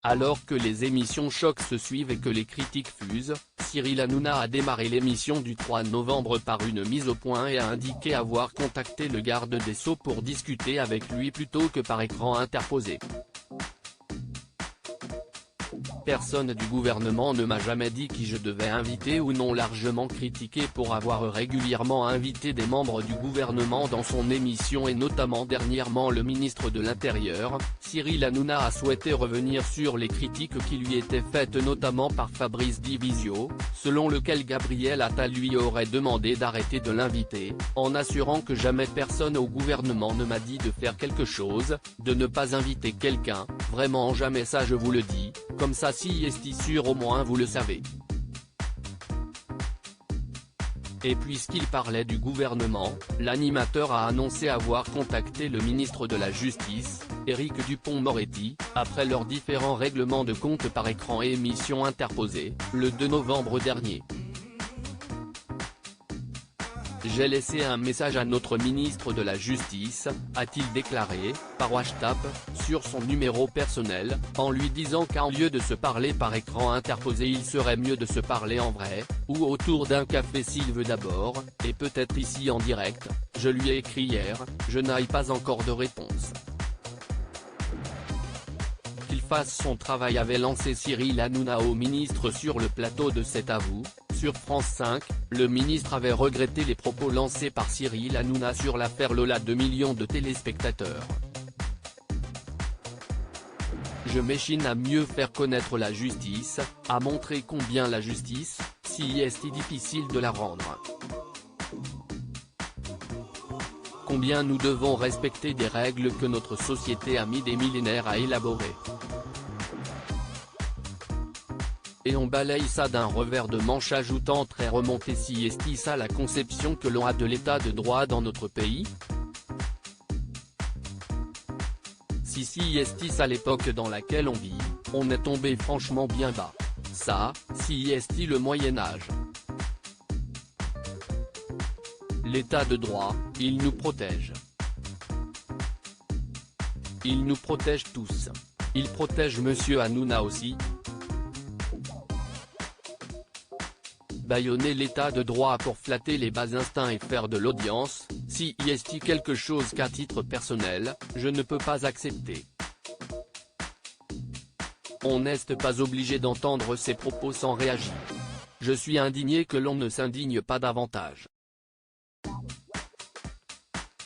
Alors que les émissions choc se suivent et que les critiques fusent, Cyril Hanouna a démarré l'émission du 3 novembre par une mise au point et a indiqué avoir contacté le garde des Sceaux pour discuter avec lui plutôt que par écran interposé. Personne du gouvernement ne m'a jamais dit qui je devais inviter ou non, largement critiqué pour avoir régulièrement invité des membres du gouvernement dans son émission et notamment dernièrement le ministre de l'Intérieur. Cyril Hanouna a souhaité revenir sur les critiques qui lui étaient faites notamment par Fabrice Divisio, selon lequel Gabriel Attal lui aurait demandé d'arrêter de l'inviter, en assurant que jamais personne au gouvernement ne m'a dit de faire quelque chose, de ne pas inviter quelqu'un, vraiment jamais, ça je vous le dis, comme ça si est sûr au moins vous le savez. Et puisqu'il parlait du gouvernement, l'animateur a annoncé avoir contacté le ministre de la Justice, Éric Dupond-Moretti, après leurs différents règlements de compte par écran et émissions interposées, le 2 novembre dernier. J'ai laissé un message à notre ministre de la Justice, a-t-il déclaré, par WhatsApp, sur son numéro personnel, en lui disant qu'en lieu de se parler par écran interposé il serait mieux de se parler en vrai, ou autour d'un café s'il veut d'abord, et peut-être ici en direct. Je lui ai écrit hier, je n'ai pas encore de réponse. Qu'il fasse son travail, avait lancé Cyril Hanouna au ministre sur le plateau de C'est à vous. Sur France 5, le ministre avait regretté les propos lancés par Cyril Hanouna sur l'affaire Lola, 2 millions de téléspectateurs. Je m'échine à mieux faire connaître la justice, à montrer combien la justice, si est difficile de la rendre. Combien nous devons respecter des règles que notre société a mis des millénaires à élaborer. Et on balaye ça d'un revers de manche, ajoutant très remonté si est ça la conception que l'on a de l'état de droit dans notre pays. Si est ça l'époque dans laquelle on vit, on est tombé franchement bien bas. Ça, si est le Moyen-Âge. L'état de droit, il nous protège. Il nous protège tous. Il protège monsieur Hanouna aussi. Bâillonner l'état de droit pour flatter les bas instincts et faire de l'audience, si est quelque chose qu'à titre personnel, je ne peux pas accepter. On n'est pas obligé d'entendre ces propos sans réagir. Je suis indigné que l'on ne s'indigne pas davantage.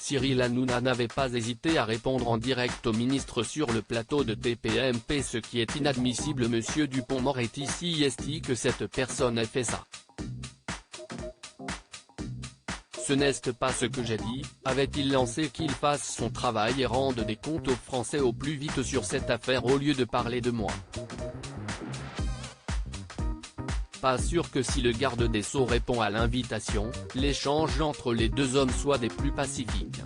Cyril Hanouna n'avait pas hésité à répondre en direct au ministre sur le plateau de TPMP, ce qui est inadmissible. Monsieur Dupond-Moretti, si est que cette personne ait fait ça. Ce n'est pas ce que j'ai dit, avait-il lancé. Qu'il fasse son travail et rende des comptes aux Français au plus vite sur cette affaire au lieu de parler de moi. Pas sûr que si le garde des Sceaux répond à l'invitation, l'échange entre les deux hommes soit des plus pacifiques.